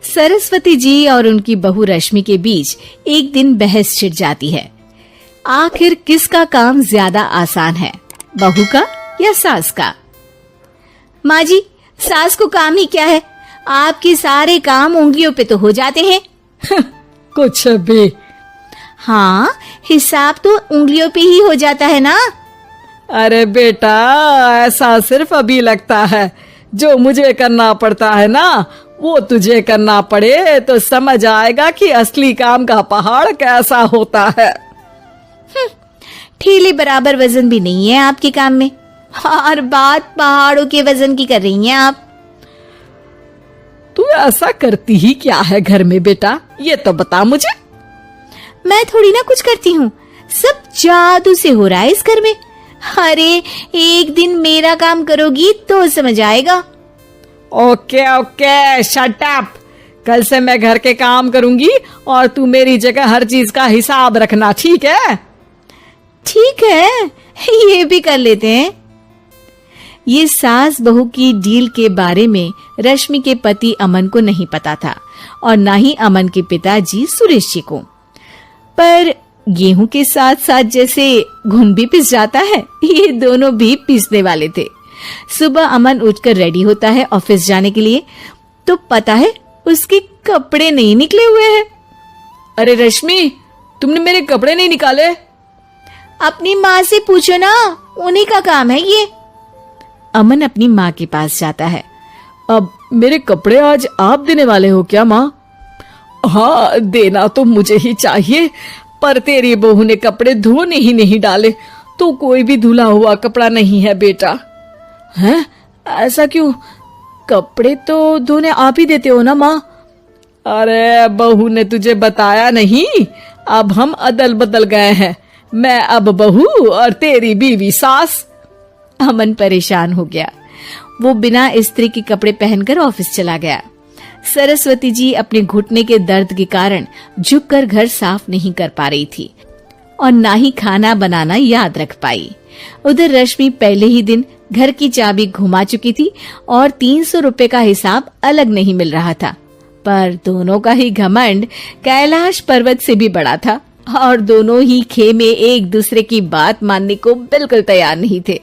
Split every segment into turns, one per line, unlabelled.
सरस्वती जी और उनकी बहू रश्मि के बीच एक दिन बहस छिड़ जाती है। आखिर किसका काम ज्यादा आसान है, बहू का या सास का? माँ जी, सास को काम ही क्या है, आपके सारे काम उंगलियों पे तो हो जाते हैं।
कुछ भी।
हाँ, हिसाब तो उंगलियों पे ही हो जाता है ना।
अरे बेटा, ऐसा सिर्फ अभी लगता है। जो मुझे करना पड़ता है ना, वो तुझे करना पड़े तो समझ आएगा कि असली काम का पहाड़ कैसा होता है।
ठेले बराबर वजन भी नहीं है आपके काम में, और बात पहाड़ों के वजन की कर रही हैं आप।
तू ऐसा करती ही क्या है घर में बेटा, ये तो बता मुझे।
मैं थोड़ी ना कुछ करती हूँ, सब जादू से हो रहा है इस घर में। अरे एक दिन मेरा काम करोगी तो समझ आएगा।
Okay okay, shut up. कल से मैं घर के काम करूंगी और तू मेरी जगह हर चीज का हिसाब रखना, ठीक है?
ठीक है, ये भी कर लेते हैं। ये सास बहू की डील के बारे में रश्मि के पति अमन को नहीं पता था और ना ही अमन के पिताजी सुरेश जी को। पर गेहूं के साथ साथ जैसे घुन भी पिस जाता है, ये दोनों भी पीसने वाले थे। सुबह अमन उठकर रेडी होता है ऑफिस जाने के लिए, तो पता है उसके कपड़े नहीं निकले हुए हैं।
अरे रश्मि, तुमने मेरे कपड़े नहीं निकाले?
अपनी माँ से पूछो ना, उन्हीं का काम है ये। अमन अपनी माँ के पास जाता है।
अब मेरे कपड़े आज आप देने वाले हो क्या माँ? हाँ, देना तो मुझे ही चाहिए, पर तेरी बहू ने कपड़े धोने ही नहीं डाले, तो कोई भी धुला हुआ कपड़ा नहीं है बेटा। हैं? ऐसा क्यों? कपड़े तो धोने आप ही देते हो ना माँ? अरे बहू ने तुझे बताया नहीं, अब हम अदल बदल गए हैं। मैं अब बहू और तेरी बीवी सास।
अमन परेशान हो गया। वो बिना इस्त्री के कपड़े पहनकर ऑफिस चला गया। सरस्वती जी अपने घुटने के दर्द के कारण झुककर घर साफ नहीं कर पा रही थी और ना ही खाना बनाना याद रख पाई। उधर रश्मि पहले ही दिन घर की चाबी घुमा चुकी थी और 300 रुपए का हिसाब अलग नहीं मिल रहा था। पर दोनों का ही घमंड कैलाश पर्वत से भी बड़ा था और दोनों ही खेमे एक दूसरे की बात मानने को बिल्कुल तैयार नहीं थे।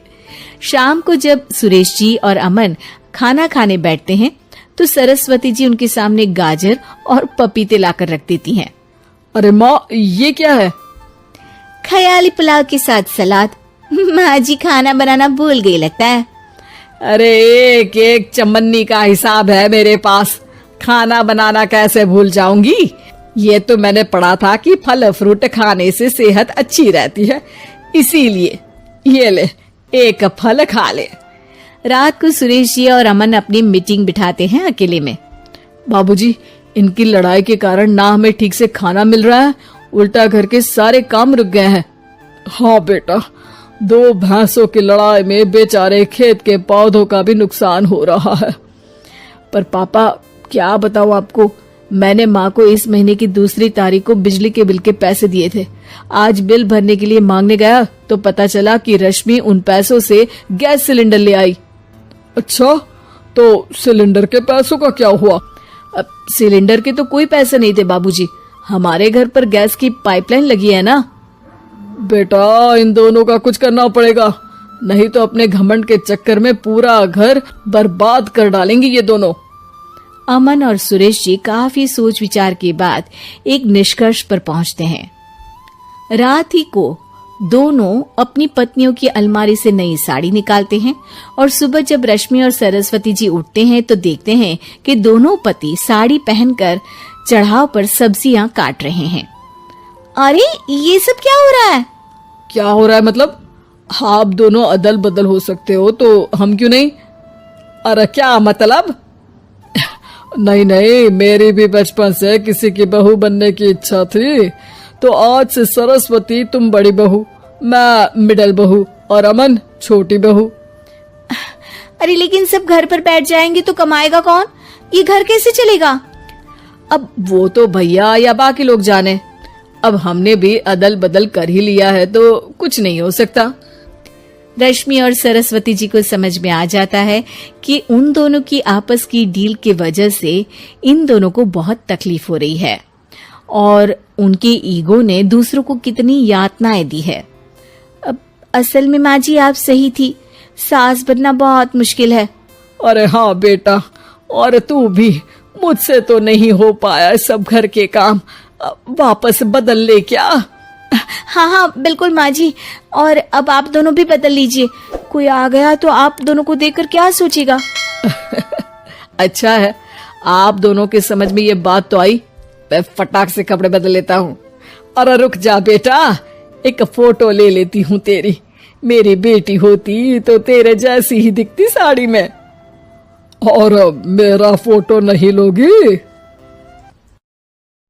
शाम को जब सुरेश जी और अमन खाना खाने बैठते हैं तो सरस्वती जी उनके सामने गाजर और पपीते लाकर रख देती हैं।
अरे माँ, ये क्या है?
ख्याली पुलाव के साथ सलाद। माँ जी खाना बनाना भूल गई लगता है।
अरे एक एक चमन्नी का हिसाब है मेरे पास, खाना बनाना कैसे भूल जाऊंगी? ये तो मैंने पढ़ा था कि फल फ्रूट खाने से सेहत अच्छी रहती है, इसीलिए ये ले, एक फल खा ले।
रात को सुरेश जी और अमन अपनी मीटिंग बिठाते हैं अकेले में।
बाबूजी, इनकी लड़ाई के कारण ना हमें ठीक से खाना मिल रहा है, उल्टा घर के सारे काम रुक गए हैं। हाँ बेटा, 2 भैंसों की लड़ाई में बेचारे खेत के पौधों का भी नुकसान हो रहा है। पर पापा, क्या बताऊं आपको, मैंने माँ को इस महीने की 2 तारीख को बिजली के बिल के पैसे दिए थे। आज बिल भरने के लिए मांगने गया तो पता चला कि रश्मि उन पैसों से गैस सिलेंडर ले आई। अच्छा, तो सिलेंडर के पैसों का क्या हुआ?
अब सिलेंडर के तो कोई पैसे नहीं थे बाबूजी, हमारे घर पर गैस की पाइपलाइन लगी है ना।
बेटा, इन दोनों का कुछ करना पड़ेगा, नहीं तो अपने घमंड के चक्कर में पूरा घर बर्बाद कर डालेंगे ये दोनों।
अमन और सुरेश जी काफी सोच विचार के बाद एक निष्कर्ष पर पहुंचते हैं। रात ही को दोनों अपनी पत्नियों की अलमारी से नई साड़ी निकालते हैं और सुबह जब रश्मि और सरस्वती जी उठते हैं तो देखते हैं कि दोनों पति साड़ी पहनकर चढ़ाव पर सब्जियां काट रहे हैं। अरे ये सब क्या हो रहा है?
क्या हो रहा है मतलब? आप दोनों अदल बदल हो सकते हो तो हम क्यों नहीं? अरे क्या मतलब? नहीं नहीं, मेरी भी बचपन से किसी की बहू बनने की इच्छा थी, तो आज से सरस्वती तुम बड़ी बहू, मैं मिडल बहू और अमन छोटी बहू।
अरे लेकिन सब घर पर बैठ जाएंगे तो कमाएगा कौन? ये घर कैसे चलेगा?
अब वो तो भैया या बाकी लोग जाने, अब हमने भी अदल बदल कर ही लिया है तो कुछ नहीं हो सकता।
रश्मि और सरस्वती जी को समझ में आ जाता है कि उन दोनों की आपस की डील की वजह से इन दोनों को बहुत तकलीफ हो रही है और उनके ईगो ने दूसरों को कितनी यातनाएं दी है। अब असल में माँ जी आप सही थी, सास बनना बहुत मुश्किल है।
अरे हाँ बेटा, और तू भी, मुझसे तो नहीं हो पाया सब घर के काम, वापस बदल ले क्या?
हाँ हाँ बिल्कुल माँ जी, और अब आप दोनों भी बदल लीजिए, कोई आ गया तो आप दोनों को देखकर क्या सोचेगा।
अच्छा है, आप दोनों के समझ में ये बात तो आई, मैं फटाक से कपड़े बदल लेता हूँ। अरे रुक जा बेटा, एक फोटो ले लेती हूँ तेरी, मेरी बेटी होती तो तेरे जैसी ही दिखती साड़ी में। और मेरा फोटो नहीं लोगी?